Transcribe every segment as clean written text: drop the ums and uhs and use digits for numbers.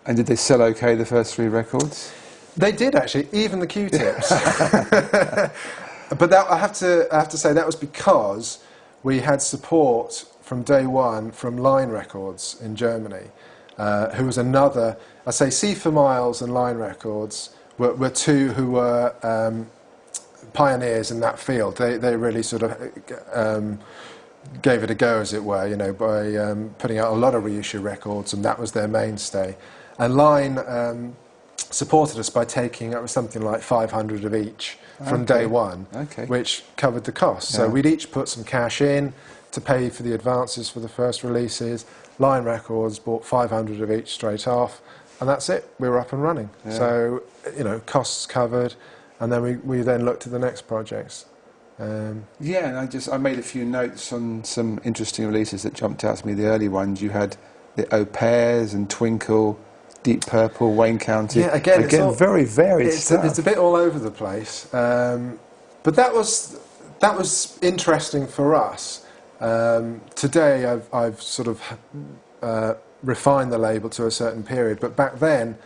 And did they sell okay, the first 3 records? They did, actually, even the Q-tips. But that, I have to say that was because we had support from day one from Line Records in Germany, who was another. I say C for Miles and Line Records were two who were pioneers in that field. They really sort of gave it a go, as it were, you know, by putting out a lot of reissue records, and that was their mainstay. And Line supported us by taking up something like 500 of each from day one, which covered the cost. So we'd each put some cash in to pay for the advances for the first releases. Line Records bought 500 of each straight off, and that's it. We were up and running. So, you know, costs covered, and then we then looked at the next projects. Yeah, and I made a few notes on some interesting releases that jumped out to me. The early ones, you had the Au Pairs and Twinkle, Deep Purple, Wayne County. Yeah, again very varied stuff. It's a bit all over the place, but that was interesting for us. Today, I've sort of refined the label to a certain period, but back then,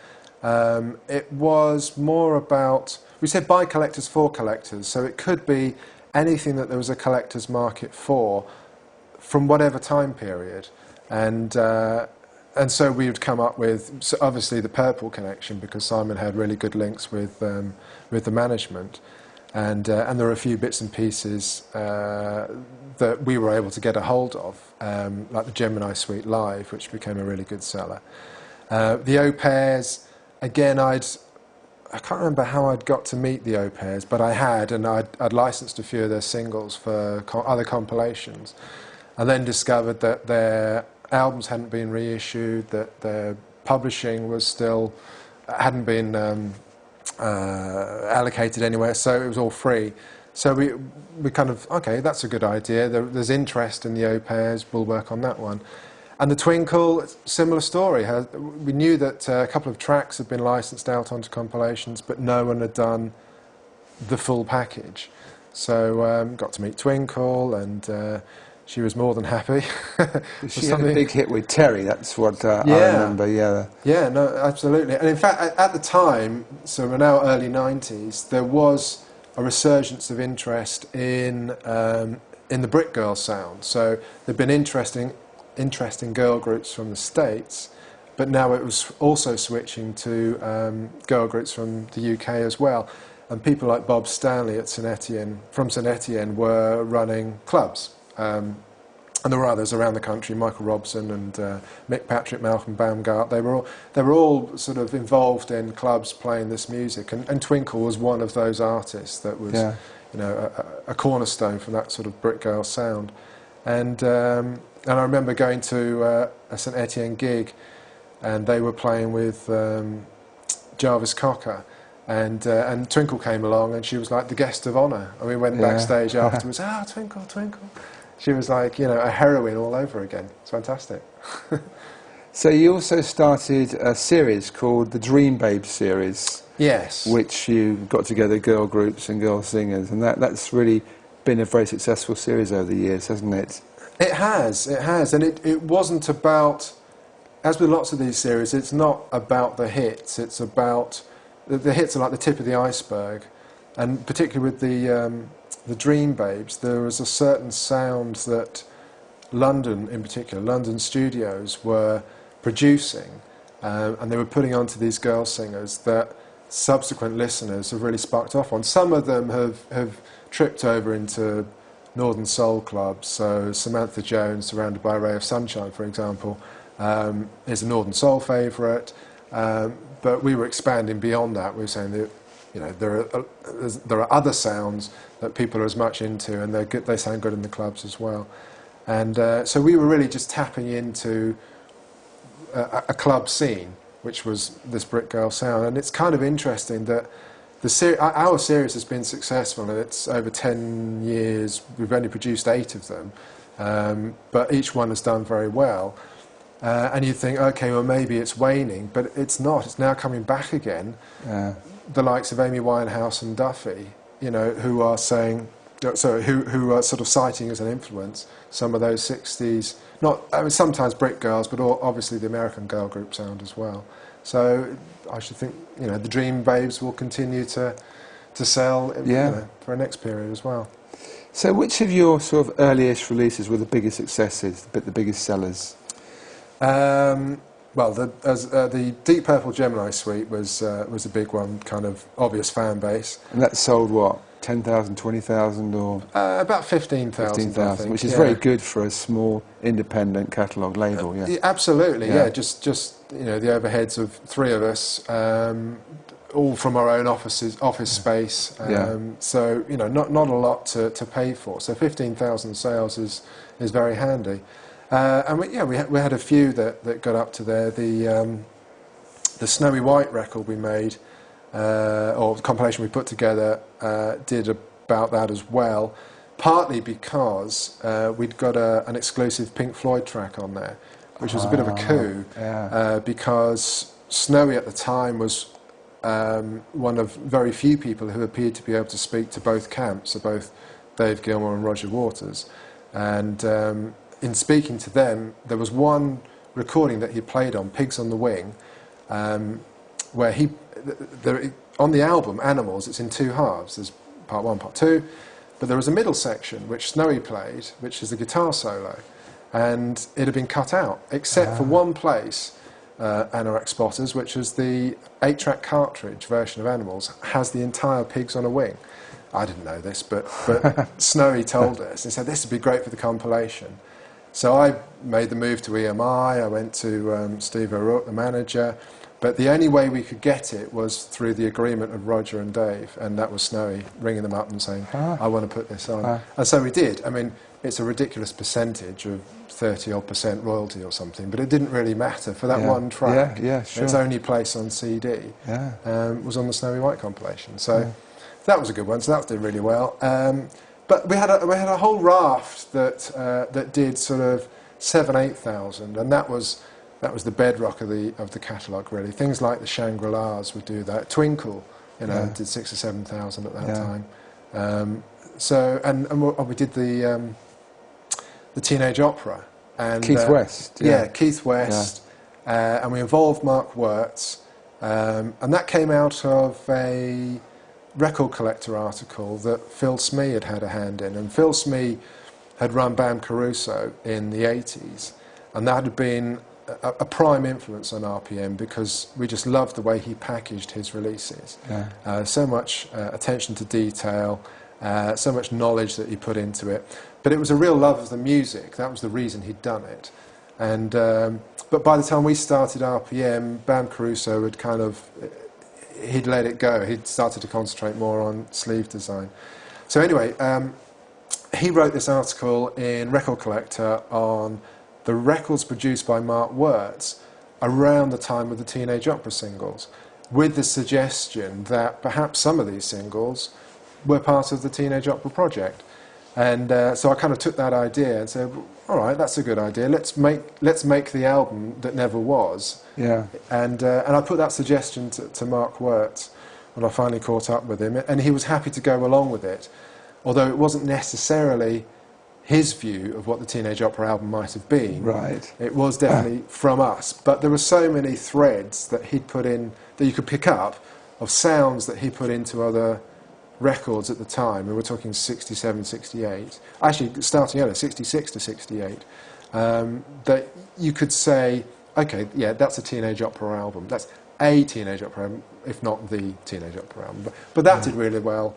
it was more about, we said by collectors for collectors, so it could be anything that there was a collector's market for, from whatever time period, and so we would come up with, so obviously, the Purple connection, because Simon had really good links with the management, and there were a few bits and pieces that we were able to get a hold of, like the Gemini Suite Live, which became a really good seller. The Au Pairs, again, I can't remember how I'd got to meet the Au Pairs, but I had, and I'd licensed a few of their singles for other compilations, and then discovered that their albums hadn't been reissued, that their publishing was still hadn't been allocated anywhere, so it was all free. So we kind of, okay, that's a good idea. There's interest in the Au Pairs, we'll work on that one. And the Twinkle, similar story. We knew that a couple of tracks had been licensed out onto compilations, but no one had done the full package. So got to meet Twinkle, and she was more than happy. She had a big hit with Terry, that's what I remember, Yeah, no, absolutely. And in fact, at the time, so we're now early 90s, there was a resurgence of interest in the Brick Girl sound. So there'd been interesting girl groups from the States, but now it was also switching to girl groups from the UK as well. And people like Bob Stanley at St Etienne, from St Etienne, were running clubs. And there were others around the country, Michael Robson and Mick Patrick, Malcolm Baumgart. They were all sort of involved in clubs playing this music, and Twinkle was one of those artists that was, you know, a cornerstone from that sort of Brick Girl sound. And I remember going to a St Etienne gig, and they were playing with Jarvis Cocker. And Twinkle came along, and she was like the guest of honour. And we went backstage afterwards. Twinkle, Twinkle. She was like, you know, a heroine all over again. It's fantastic. So you also started a series called the Dream Babe series. Yes. Which you got together girl groups and girl singers, and that's really been a very successful series over the years, hasn't it? It has, and it wasn't about, as with lots of these series, it's not about the hits. It's about the hits are like the tip of the iceberg, and particularly with the Dream Babes, there was a certain sound that London, in particular, London studios were producing, and they were putting onto these girl singers that subsequent listeners have really sparked off on. Some of them have tripped over into Northern Soul clubs. So Samantha Jones, Surrounded by a Ray of Sunshine, for example, is a Northern Soul favourite. But we were expanding beyond that. We were saying that, you know, there are other sounds that people are as much into, and they sound good in the clubs as well. And so we were really just tapping into a club scene, which was this Brick Girl sound. And it's kind of interesting that our series has been successful, and it's over 10 years. We've only produced 8 of them, but each one has done very well. And you think, okay, well, maybe it's waning, but it's not. It's now coming back again. The likes of Amy Winehouse and Duffy, you know, who are saying, who are sort of citing as an influence some of those 60s, sometimes Brick Girls, but obviously the American girl group sound as well. So I should think, the Dream Babes will continue to sell for our next period as well. So which of your sort of earliest releases were the biggest successes, the biggest sellers? Well, the Deep Purple Gemini Suite was a big one, kind of obvious fan base. And that sold what, 10,000, 20,000 or? About 15,000, 15,000, which is very good for a small independent catalogue label, yeah. Absolutely, yeah. Just the overheads of three of us, all from our own office space. So not a lot to pay for. So 15,000 sales is very handy. And we had a few that got up to there. The Snowy White record we made, or the compilation we put together, did about that as well. Partly because we'd got an exclusive Pink Floyd track on there, which was a bit of a coup, because Snowy at the time was one of very few people who appeared to be able to speak to both camps, so both Dave Gilmour and Roger Waters. And in speaking to them, there was one recording that he played on, Pigs on the Wing, where on the album Animals, it's in two halves. There's part one, part two, but there was a middle section which Snowy played, which is the guitar solo, and it had been cut out, except for one place, Anorak Spotters, which is the 8-track cartridge version of Animals, has the entire Pigs on a Wing. I didn't know this, but Snowy told us and said this would be great for the compilation. So I made the move to EMI. I went to Steve O'Rourke, the manager, but the only way we could get it was through the agreement of Roger and Dave, and that was Snowy ringing them up and saying, I want to put this on. And so we did. I mean, it's a ridiculous percentage of 30-odd% royalty or something, but it didn't really matter for that one track. Sure. Its only place on CD was on the Snowy White compilation. So that was a good one. So that did really well. But we had a whole raft that did sort of 7,000-8,000, and that was the bedrock of the catalogue really. Things like the Shangri-Las would do that. Twinkle, did 6,000 or 7,000 at that time. So we did the Teenage Opera and Keith West. Keith West, and we involved Mark Wirtz, and that came out of a Record Collector article that Phil Smee had a hand in, and Phil Smee had run Bam Caruso in the 80s, and that had been a prime influence on RPM because we just loved the way he packaged his releases. So much attention to detail, so much knowledge that he put into it. But it was a real love of the music. That was the reason he'd done it. And but by the time we started RPM, Bam Caruso had he'd let it go. He'd started to concentrate more on sleeve design. So anyway, he wrote this article in Record Collector on the records produced by Mark Wirtz around the time of the Teenage Opera singles, with the suggestion that perhaps some of these singles were part of the Teenage Opera project. And so I kind of took that idea and said, all right, that's a good idea. Let's make the album that never was. And I put that suggestion to Mark Wirtz when I finally caught up with him, and he was happy to go along with it, although it wasn't necessarily his view of what the Teenage Opera album might have been. Right. It was definitely from us, but there were so many threads that he'd put in that you could pick up of sounds that he put into other records at the time. We were talking 67, 68, actually starting earlier, 66 to 68, that you could say, okay, yeah, that's a Teenage Opera album. That's a Teenage Opera album, if not the Teenage Opera album. But that did really well.